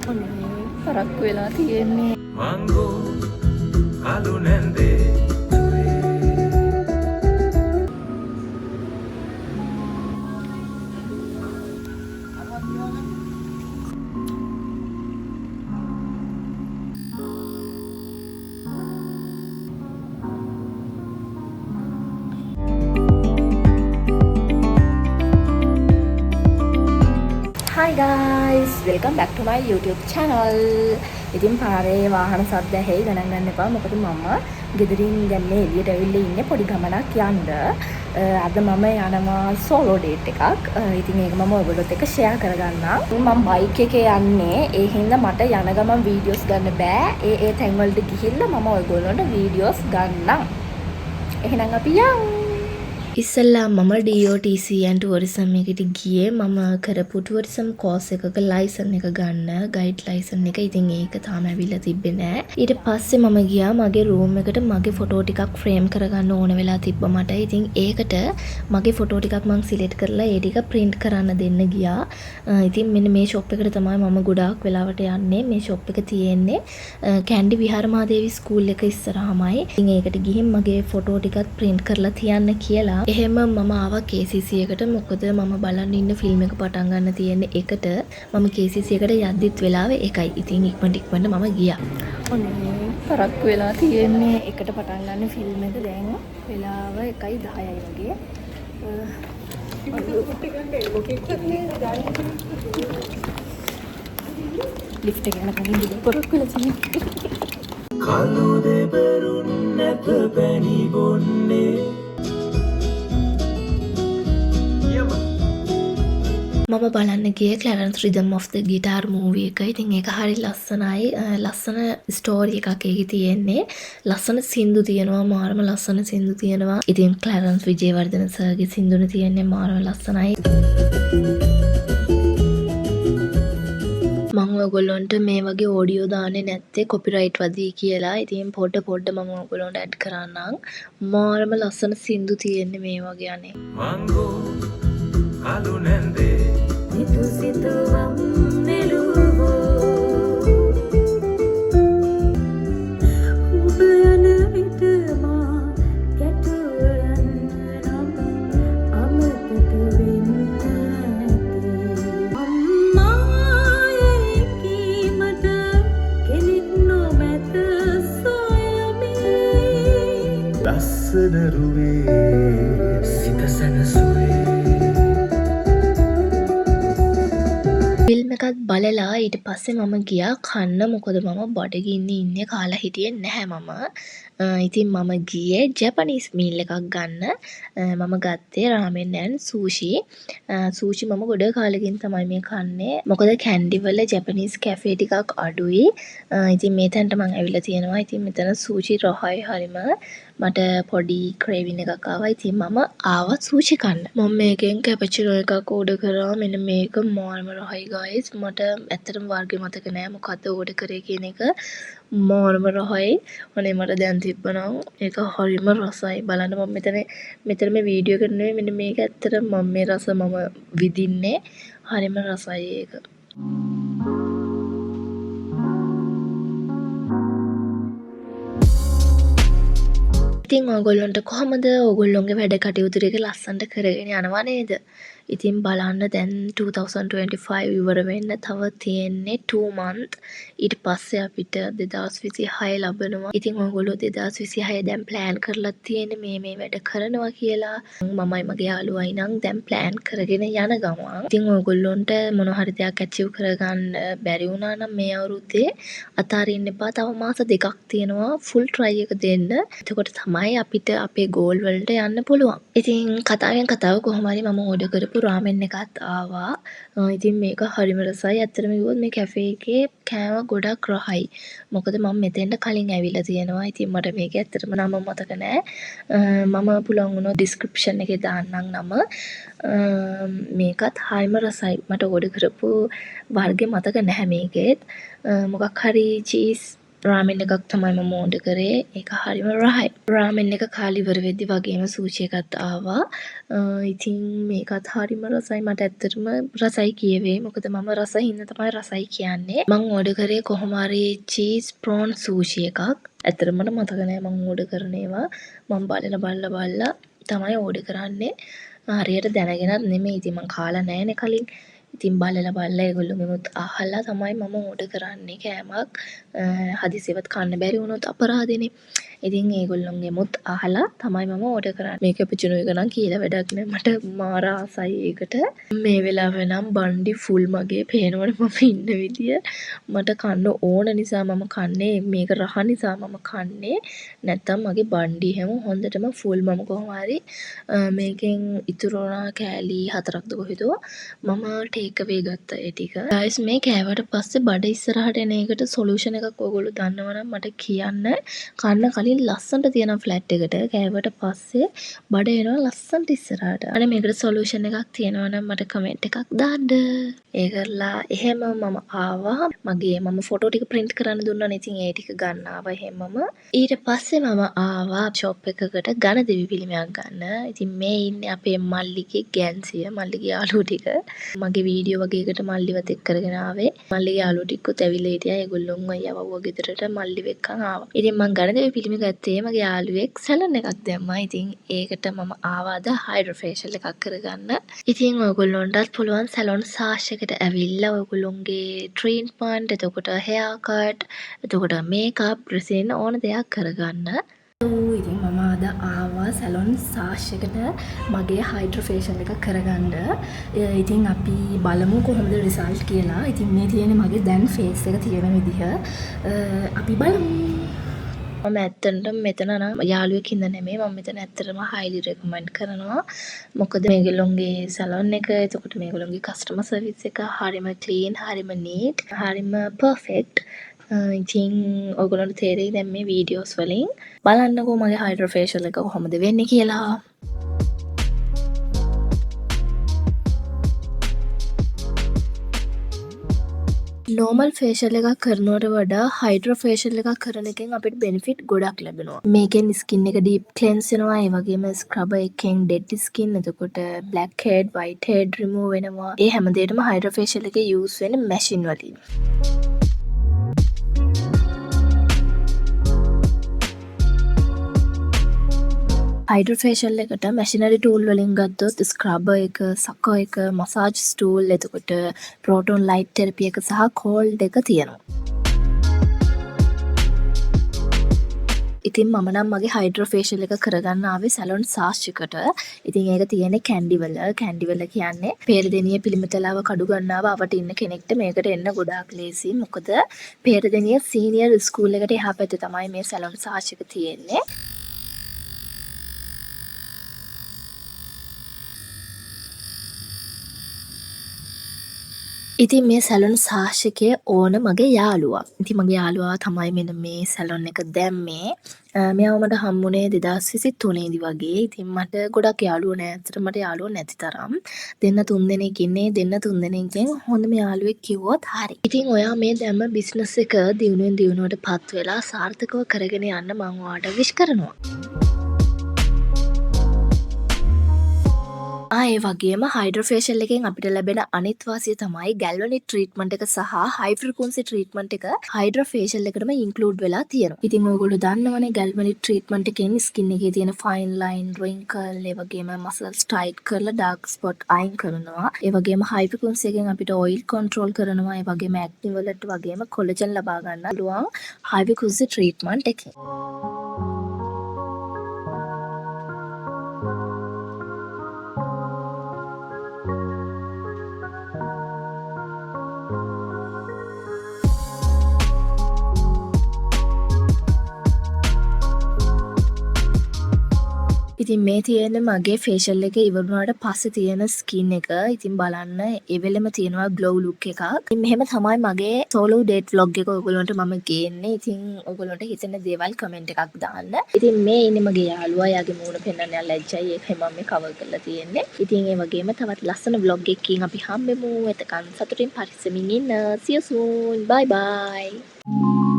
අනේ පරක්කු වෙලා තියෙන්නේ. Mango, alunende. Hi guys, welcome back to my YouTube channel. ඉතින් පාරේ වාහන සද්ද ඇහෙයි ගණන් ගන්න එපා. මොකද මම ගෙදරින් දැන් මේ එළියට ඇවිල්ලා ඉන්නේ පොඩි ගමනක් යන්න. අද මම යනවා සෝලෝ ඩේට් එකක්. ඉතින් ඒක මම ඔයගොල්ලොත් එක්ක ෂෙයා කරගන්නම්. මම බයික් එකේ යන්නේ. ඒ හින්දා මට යන ගමන් වීඩියෝස් ගන්න බෑ. ඒ තැන් වලට ගිහිල්ලා මම ඔයගොල්ලන්ට වීඩියෝස් ගන්නම්. එහෙනම් අපි යමු. ඉස්සෙල්ලා මම DOTC and tourism එකට ගියේ. මම කරපු tourism course එකක license එක ගන්න, guide license එක. ඉතින් ඒක තාම ඇවිල්ලා තිබ්බේ නෑ. ඊට පස්සේ මම ගියා මගේ room එකට මගේ photo ටිකක් frame කරගන්න ඕන වෙලා තිබ්බා මට. ඉතින් ඒකට මගේ photo ටිකක් මම select කරලා ඒ ටික print කරන්න දෙන්න ගියා. ඉතින් මෙන්න මේ shop එකට තමයි මම ගොඩාක් වෙලාවට යන්නේ. මේ shop එක තියෙන්නේ කැන්ඩි විහාරමාදේවි school එක ඉස්සරහමයි. ඉතින් ඒකට ගිහින් මගේ photo ටිකක් print කරලා තියන්න කියලා එහෙම මම ආවා KCC එකට. මොකද මම බලන්න ඉන්න ෆිල්ම් එක පටන් ගන්න තියෙන්නේ එකට. මම KCC එකට යද්දිත් වෙලාව එකයි. ඉතින් ඉක්මනට මම ගියා. ඔනේ පරක්කු වෙලා තියෙන්නේ එකට පටන් ගන්න ෆිල්ම් එක. දැන් වෙලාව 1:10යි වගේ. ලිෆ්ට් එක යනකම් ඉඳි පරක්කු වෙලා තියෙන්නේ. කලු දෙබරුන් නැත පැණි බොන්නේ. මම බලන්න ගියේ Clarence Rhythm of the Guitar movie එක. ඉතින් ඒක හරි ලස්සනයි. ලස්සන ස්ටෝරි එකක් ඒකේ තියෙන්නේ. ලස්සන සින්දු තියෙනවා, මාරම ලස්සන සින්දු තියෙනවා. ඉතින් Clarence විජේවර්ධන සර්ගේ සින්දුනේ තියෙන්නේ මාරම ලස්සනයි. මම ඔයගොල්ලන්ට මේ වගේ ඔඩියෝ දාන්නේ නැත්තේ කොපිරයිට් වදී කියලා. ඉතින් පොඩ මම ඔයගොල්ලන්ට ඇඩ් කරන්නම්. මාරම ලස්සන සින්දු තියෙන්නේ මේ වගේ අනේ. Mango, alunende. Situ situam neluwo ubana itama katuyan nam amataka wenna amma ekimata kenik no mata soyami ලස්සන රුවේ සිත සැනසුවේ. ෆිල්ම් එකත් බලලා ඊට පස්සේ මම ගියා කන්න. මොකද මම බඩගින්නේ ඉන්නේ කාලා හිටියේ නැහැ මම. ඉතින් මම ගියේ ජැපනීස් මීල් එකක් ගන්න. මම ගත්තේ රාමෙන් and සූෂි. සූෂි මම ගොඩ කාලෙකින් තමයි මේ කන්නේ. මොකද කැන්ඩි වල ජැපනීස් කැෆේ ටිකක් අඩුයි. ඉතින් මේ තැනට මම ඇවිල්ලා තියෙනවා. ඉතින් මෙතන සූෂි රහයි හරිම මට පොඩි ක්‍රේවින් එකක් ආවා. ඉතින් මම ආවා සූෂි කන්න. මම මේකෙන් කැපචිනෝ එකක් ඕඩර් කරා. මෙන්න මේක මාර්ම රහයි guys. මට ඇත්තටම වර්ගය මතක නෑ මොකද්ද ඕඩර් කරේ කියන එක. මාර්ම රහයි. අනේ මට දැන් තිබ්බනම් ඒක හරිම රසයි. බලන්න මම මෙතන මේ වීඩියෝ එක නෙමෙයි මෙන්න මේක ඇත්තටම මම මේ රස මම විඳින්නේ. හරිම රසයි ඒක. ඉතින් ඔයගොල්ලන්ට කොහමද ඔයගොල්ලොන්ගේ වැඩ කටයුතු ටික ලස්සනට කරගෙන යනවා නේද? ඉතින් බලන්න දැන් 2025 ඉවර වෙන්න තව තියෙන්නේ 2 month. ඊට පස්සේ අපිට 2026 ලබනවා. ඉතින් ඔයගොල්ලෝ 2026 දැන් ප්ලෑන් කරලා තියෙන්නේ මේ වැඩ කරනවා කියලා. මමයි මගේ යාළුවයි නම් දැන් ප්ලෑන් කරගෙන යන ගමන්. ඉතින් ඔයගොල්ලොන්ට මොන හරි දෙයක් ඇචීව් කරගන්න බැරි වුණා නම් මේ අවුරුද්දේ අතාරින්න එපා. තව මාස 2ක් තියෙනවා ෆුල් try එක දෙන්න. එතකොට තමයි අපිට අපේ ගෝල් වලට යන්න පුළුවන්. ඉතින් කතාවෙන් කතාව කොහොම හරි මම ඕඩර් කරපු රාමෙන් එකත් ආවා. ඉතින් මේක හරිම රසයි. ඇත්තටම කිව්වොත් මේ කැෆේ එකේ කෑම ගොඩක් රහයි. මොකද මම මෙතෙන්ට කලින් ඇවිල්ලා තියෙනවා. ඉතින් මට මේක ඇත්තටම නම මතක නෑ. මම පුළුවන් වුණොත් ඩිස්ක්‍රිප්ෂන් එකේ දාන්නම් නම. මේකත් හරිම රසයි. මට ඕඩර් කරපු වර්ගය මතක නැහැ මේකෙත්. මොකක් හරි චීස් රාමෙන් එකක් තමයි මම ඕඩර් කරේ. ඒක හරිම රහයි. රාමෙන් එක කාලි ඉවර වෙද්දි වගේම සූෂි එකත් ආවා. ඉතින් මේකත් හරිම රසයි. මට ඇත්තටම රසයි කියෙවේ. මොකද මම රස හින්දා තමයි රසයි කියන්නේ. මම ඕඩර් කරේ කොහොම හරි චීස් ප්‍රෝන් සූෂි එකක්. ඇත්තටම මට මතක නෑ මම ඕඩර් කරන ඒවා. මම බලලා තමයි ඕඩර් කරන්නේ. හරියට දැනගෙනත් නෙමෙයි. ඉතින් මං කාලා නෑනේ කලින්. ඉතින් බලලා ඒගොල්ලෝගෙනුත් අහලා තමයි මම ඕඩර් කරන්නේ කෑමක්. හදිසියෙවත් කන්න බැරි වුණොත් අපරාධෙනේ. ඉතින් ඒගොල්ලොන්ගෙමුත් අහලා තමයි මම ඕඩර් කරන්නේ. මේක පිචුණු එක නම් කියලා වැඩක් නෑ. මට මාර ආසයි ඒකට. මේ වෙලාවේ නම් බණ්ඩි ෆුල් මගේ පේනවනේ මම ඉන්න විදිය. මට කන්න ඕන නිසා මම කන්නේ. මේක රහ නිසා මම කන්නේ. නැත්තම් මගේ බණ්ඩි හැම හොඳටම ෆුල්. මම කොහොම හරි මේකෙන් ඉතුරු වුණා කෑලි 4ක්ද කොහෙද මම ටේක් අවේ ගත්තා ඒ ටික. ගයිස් මේ කෑවට පස්සේ බඩ ඉස්සරහට එන එකට සොලියුෂන් එකක් ඔයගොල්ලෝ දන්නවනම් මට කියන්න. කන්න කලින් ලස්සනට තියෙන ෆ්ලැට් එකට කෑවට පස්සේ බඩ එනවා ලස්සනට ඉස්සරහට. අනේ මේකට සොලියුෂන් එකක් තියෙනවා නම් මට කමෙන්ට් එකක් දාන්න. ඒ කරලා එහෙම මම ආවා. මම ෆොටෝ ටික print කරන්න දුන්නානේ. ඉතින් ඒ ටික ගන්න ආවා එහෙමම. ඊට පස්සේ මම ආවා ෂොප් එකකට ඝන දෙවි පිළිමයක් ගන්න. ඉතින් මේ ඉන්නේ අපේ මල්ලිගේ ගෑන්සිය. මල්ලිගේ යාළුවෝ ටික. මගේ වීඩියෝ වගේ එකට මල්ලිවත් එක්ක කරගෙන ආවේ. මල්ලිගේ යාළුවෝ ටිකත් ඇවිල්ලා හිටියා. ඒගොල්ලොන්ව යවවුවා ගෙදරට මල්ලිව එක්කන් ආවා. ඉතින් මං ඝන දෙවි පිළිම ගත්තේ මගේ යාළුවෙක් සැලොන් එකක් දැම්මා. ඉතින් ඒකට මම ආවාද හයිඩ්‍රෝ ෆේෂල් එකක් කරගන්න. ඉතින් ඔයගොල්ලොන්ටත් පුළුවන් සැලොන් සාෂ් එකට ඇවිල්ලා ඔයගොල්ලොන්ගේ ට්‍රීට්මන්ට්, එතකොට හෙයා කට්, එතකොට මේකප්, ඩ්‍රෙසින් ඕන දෙයක් කරගන්න. ඉතින් මම අද ආවා සැලොන් සාෂ් එකට මගේ හයිඩ්‍රෝ ෆේෂල් එක කරගන්න. ඉතින් අපි බලමු කොහොමද රිසල්ට් කියලා. ඉතින් මේ තියෙන්නේ මගේ දැන් ෆේස් එක තියෙන විදිහ. අපි බලමු. මම ඇත්තටම මෙතන නම් යාළුවෙක් හින්දා නෙමෙයි මම මෙතන ඇත්තටම highly recommend කරනවා. මොකද මේගොල්ලෝගේ සැලොන් එක, එතකොට මේගොල්ලෝගේ customer service එක හරිම clean, හරිම neat, හරිම perfect. ඉතින් ඔයගොල්ලන්ට තේරෙයි දැන් මේ වීඩියෝස් වලින්. බලන්නකෝ මගේ හයිඩ්‍රෝ ෆේෂල් එක කොහොමද වෙන්නේ කියලා. නෝමල් ෆේෂල් එකක් කරනවට වඩා හයිඩ්‍රෝ ෆේෂල් එකක් කරන එකෙන් අපිට බෙනිෆිට් ගොඩක් ලැබෙනවා. මේකෙන් ස්කින් එක ඩීප් ක්ලෙන්ස් වෙනවා. ඒ වගේම ස්ක්‍රබර් එකෙන් ඩෙඩ් ස්කින්, එතකොට black head, white head remove වෙනවා. ඒ හැම දෙයකම හයිඩ්‍රෝ ෆේෂල් එකේ යූස් වෙන මැෂින් වලින්. හයිඩ්‍රෝ ෆේෂල් එකට මැෂිනරි ටූල් වලින් ගත්තොත් ස්ක්‍රබර් එක, සකර් එක, මසාජ් ස්ටූල්, එතකොට ප්‍රෝටෝන් ලයිට් තෙරපි එක සහ කෝල්ඩ් එක තියෙනවා. ඉතින් මම නම් මගේ හයිඩ්‍රෝ ෆේෂල් එක කරගන්න ආවේ සැලොන් සාෂ් එකට. ඉතින් ඒක තියෙන්නේ කැන්ඩිවල. කැන්ඩිවල කියන්නේ පේරදෙනිය පිළිමතලාව කඩු ගන්නාව අවට ඉන්න කෙනෙක්ට මේකට එන්න ගොඩාක් ලේසි. මොකද පේරදෙනිය සීනියර් ස්කූල් එකට එහා පැත්තේ තමයි මේ සැලොන් සාෂ් එක තියෙන්නේ. ඉතින් මේ සැලොන් සාෂ් එකේ ඕන මගේ යාළුවා. ඉතින් මගේ යාළුවා තමයි මෙන්න මේ සැලොන් එක දැම්මේ. මෙයාව මට හම්බුනේ 2023 දී වගේ. ඉතින් මට ගොඩක් යාළුවෝ නෑ. ඇත්තට මට යාළුවෝ නැති තරම්. දෙන්න තුන් දෙනෙක් ඉන්නේ. දෙන්න තුන් දෙනෙක්ගෙන් හොඳම යාළුවෙක් කිව්වොත් හරි. ඉතින් ඔයා මේ දැම්ම බිස්නස් එක දියුණුවෙන් දියුණුවට පත් වෙලා සාර්ථකව කරගෙන යන්න මම ඔයාට විශ් කරනවා. ඒ වගේම හයිඩ්‍රෝ ෆේෂල් එකෙන් අපිට ලැබෙන අනිත් වාසිය තමයි ගැල්වනික් ට්‍රීට්මන්ට් එක සහ හයි ෆ්‍රීකවන්සි ට්‍රීට්මන්ට් එක හයිඩ්‍රෝ ෆේෂල් එකටම ඉන්ක්ලූඩ් වෙලා තියෙනවා. ඉතින් ඔයගොල්ලෝ දන්නවනේ ගැල්වනික් ට්‍රීට්මන්ට් එකෙන් ස්කින් එකේ තියෙන ෆයින් ලයින්, රින්කල්, ඒ වගේම මසල්ස් ටයිට් කරලා ඩාර්ක් ස්පොට් අයින් කරනවා. ඒ වගේම හයි ෆ්‍රීකවන්සි එකෙන් අපිට ඔයිල් කන්ට්‍රෝල් කරනවා. ඒ වගේම ඇක්නි වලට වගේම කොලජන් ලබා ගන්න පුළුවන් හයි ෆ්‍රීකවන්සි ට්‍රීට්මන්ට් එකෙන්. ඉතින් මේ තියෙන මගේ ෆේෂල් එක ඉවර වුණාට පස්සේ තියෙන ස්කින් එක. ඉතින් බලන්න ඒ වෙලෙම තියෙනවා ග්ලෝ ලුක් එකක්. ඉතින් මෙහෙම තමයි මගේ සෝලෝ ඩේට් vlog එක ඔයගොල්ලන්ට මම ගේන්නේ. ඉතින් ඔයගොල්ලන්ට හිතෙන දේවල් කමෙන්ට් එකක් දාන්න. ඉතින් මේ ඉන්නේ මගේ යාළුවා. යාගේ මූණ පෙන්වන්න ලැජ්ජයි. ඒකයි මම මේ කවර් කරලා තියෙන්නේ. ඉතින් ඒ වගේම තවත් ලස්සන vlog එකකින් අපි හම්බෙමු. එතකන් සතුටින් පරිස්සමින් ඉන්න. See you soon. Bye bye.